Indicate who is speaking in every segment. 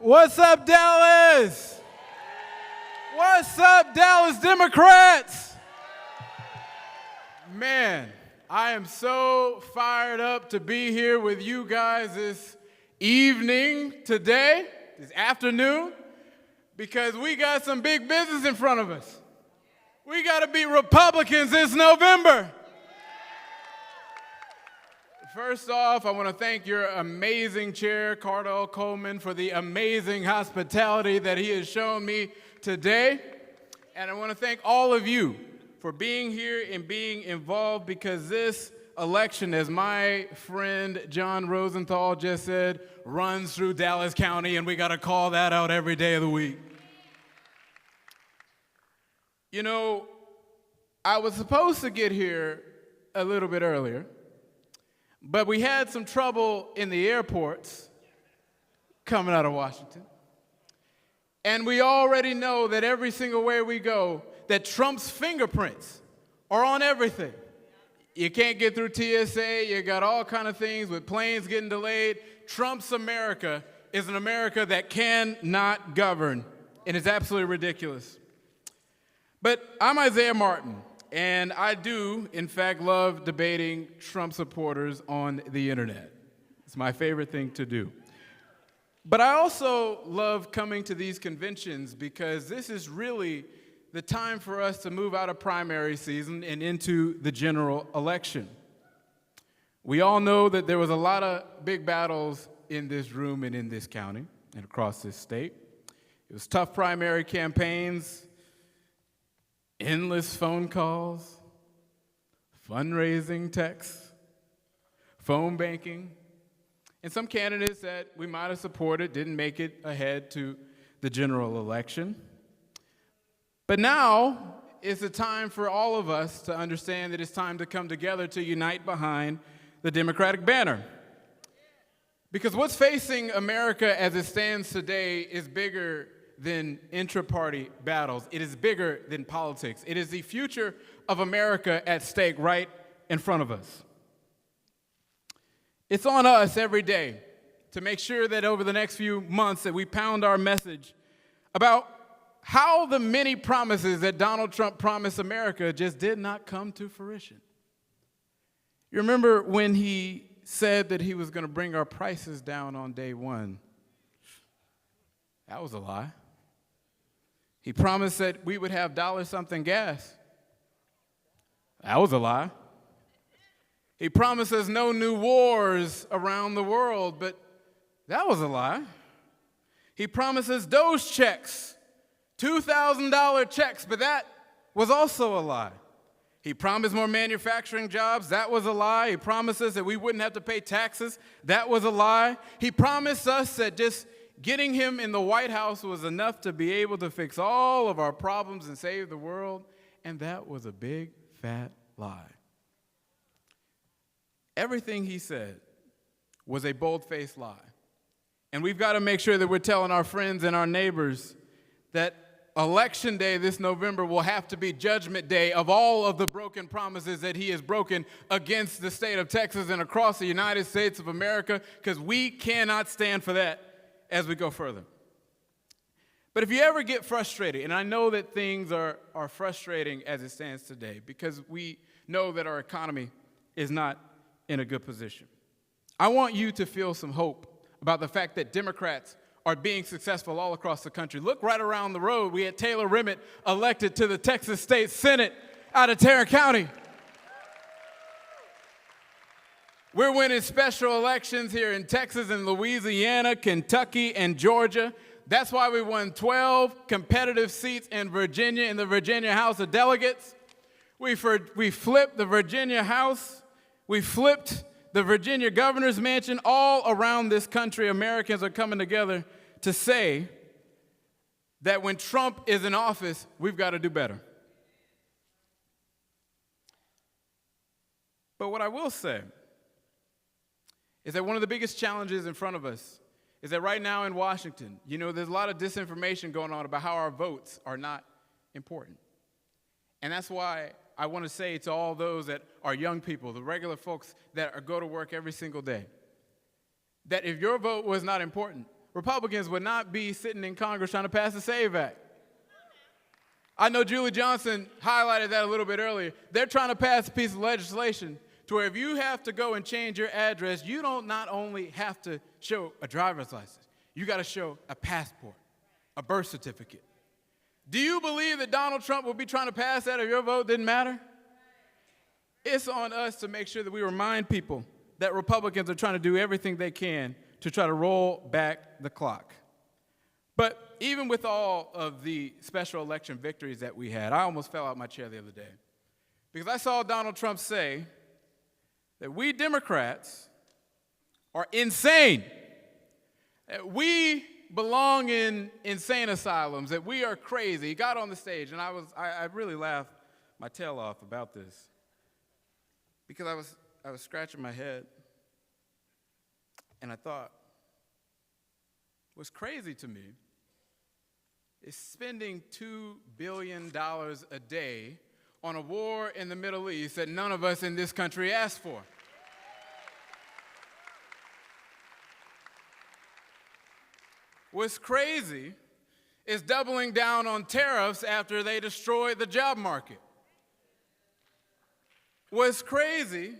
Speaker 1: What's up, Dallas? What's up, Dallas Democrats? Man, I am so fired up to be here with you guys this evening today, this afternoon, because we got some big business in front of us. We got to beat Republicans this November. First off, I want to thank your amazing chair, Cardell Coleman, for the amazing hospitality that he has shown me today. And I want to thank all of you for being here and being involved, because this election, as my friend John Rosenthal just said, runs through Dallas County, and we got to call that out every day of the week. You know, I was supposed to get here a little bit earlier, but we had some trouble in the airports coming out of Washington. And we already know that every single way we go, that Trump's fingerprints are on everything. You can't get through TSA, you got all kind of things with planes getting delayed. Trump's America is an America that cannot govern, and it's absolutely ridiculous. But I'm Isaiah Martin. And I do, in fact, love debating Trump supporters on the internet. It's my favorite thing to do. But I also love coming to these conventions because this is really the time for us to move out of primary season and into the general election. We all know that there was a lot of big battles in this room and in this county and across this state. It was tough primary campaigns, endless phone calls, fundraising texts, phone banking, and some candidates that we might have supported didn't make it ahead to the general election. But now is the time for all of us to understand that it's time to come together to unite behind the Democratic banner. Because what's facing America as it stands today is bigger than intra-party battles. It is bigger than politics. It is the future of America at stake right in front of us. It's on us every day to make sure that over the next few months that we pound our message about how the many promises that Donald Trump promised America just did not come to fruition. You remember when he said that he was going to bring our prices down on day one? That was a lie. He promised that we would have dollar-something gas. That was a lie. He promised us no new wars around the world, but that was a lie. He promised us those checks, $2,000 checks, but that was also a lie. He promised more manufacturing jobs. That was a lie. He promised us that we wouldn't have to pay taxes. That was a lie. He promised us that just getting him in the White House was enough to be able to fix all of our problems and save the world, and that was a big, fat lie. Everything he said was a bold-faced lie. And we've got to make sure that we're telling our friends and our neighbors that Election Day this November will have to be Judgment Day of all of the broken promises that he has broken against the state of Texas and across the United States of America, because we cannot stand for that as we go further. But if you ever get frustrated, and I know that things are frustrating as it stands today because we know that our economy is not in a good position, I want you to feel some hope about the fact that Democrats are being successful all across the country. Look right around the road. We had Taylor Rimmet elected to the Texas State Senate out of Tarrant County. We're winning special elections here in Texas and Louisiana, Kentucky, and Georgia. That's why we won 12 competitive seats in Virginia in the Virginia House of Delegates. We flipped the Virginia House. We flipped the Virginia Governor's Mansion. All around this country, Americans are coming together to say that when Trump is in office, we've got to do better. But what I will say is that one of the biggest challenges in front of us is that right now in Washington, you know, there's a lot of disinformation going on about how our votes are not important. And that's why I want to say to all those that are young people, the regular folks that go to work every single day, that if your vote was not important, Republicans would not be sitting in Congress trying to pass the SAVE Act. I know Julie Johnson highlighted that a little bit earlier. They're trying to pass a piece of legislation to where if you have to go and change your address, you don't not only have to show a driver's license, you got to show a passport, a birth certificate. Do you believe that Donald Trump will be trying to pass that if your vote didn't matter? It's on us to make sure that we remind people that Republicans are trying to do everything they can to try to roll back the clock. But even with all of the special election victories that we had, I almost fell out my chair the other day because I saw Donald Trump say that we Democrats are insane, that we belong in insane asylums, that we are crazy. He got on the stage, and I really laughed my tail off about this because I was scratching my head, and I thought, what's crazy to me is spending $2 billion a day on a war in the Middle East that none of us in this country asked for. What's crazy is doubling down on tariffs after they destroyed the job market. What's crazy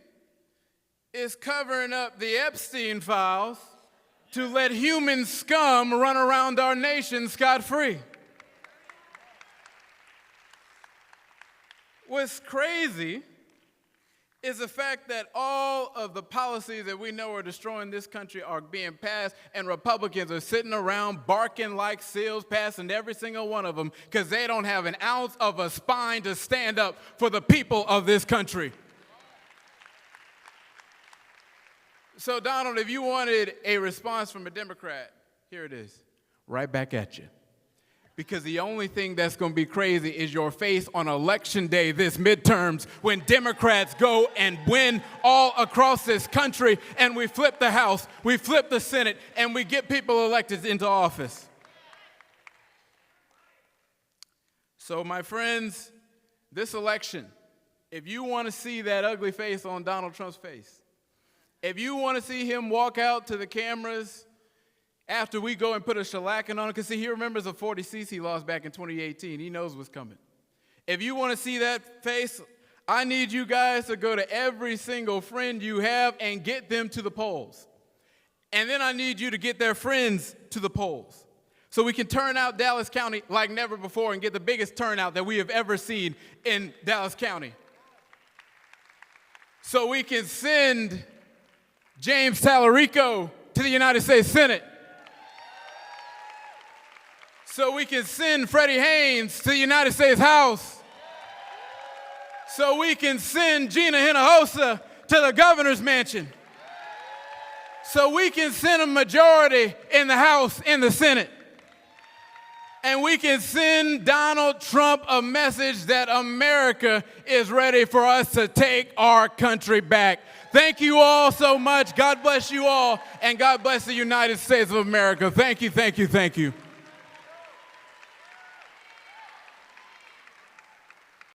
Speaker 1: is covering up the Epstein files to let human scum run around our nation scot-free. What's crazy is the fact that all of the policies that we know are destroying this country are being passed, and Republicans are sitting around barking like seals, passing every single one of them because they don't have an ounce of a spine to stand up for the people of this country. So, Donald, if you wanted a response from a Democrat, here it is, right back at you. Because the only thing that's going to be crazy is your face on Election Day, this midterms, when Democrats go and win all across this country, and we flip the House, we flip the Senate, and we get people elected into office. So, my friends, this election, if you want to see that ugly face on Donald Trump's face, if you want to see him walk out to the cameras after we go and put a shellacking on him, because see, he remembers the 40 seats he lost back in 2018. He knows what's coming. If you want to see that face, I need you guys to go to every single friend you have and get them to the polls. And then I need you to get their friends to the polls so we can turn out Dallas County like never before and get the biggest turnout that we have ever seen in Dallas County. So we can send James Talarico to the United States Senate. So we can send Freddie Haynes to the United States House. So we can send Gina Hinojosa to the governor's mansion. So we can send a majority in the House, in the Senate. And we can send Donald Trump a message that America is ready for us to take our country back. Thank you all so much. God bless you all, and God bless the United States of America. Thank you, thank you, thank you.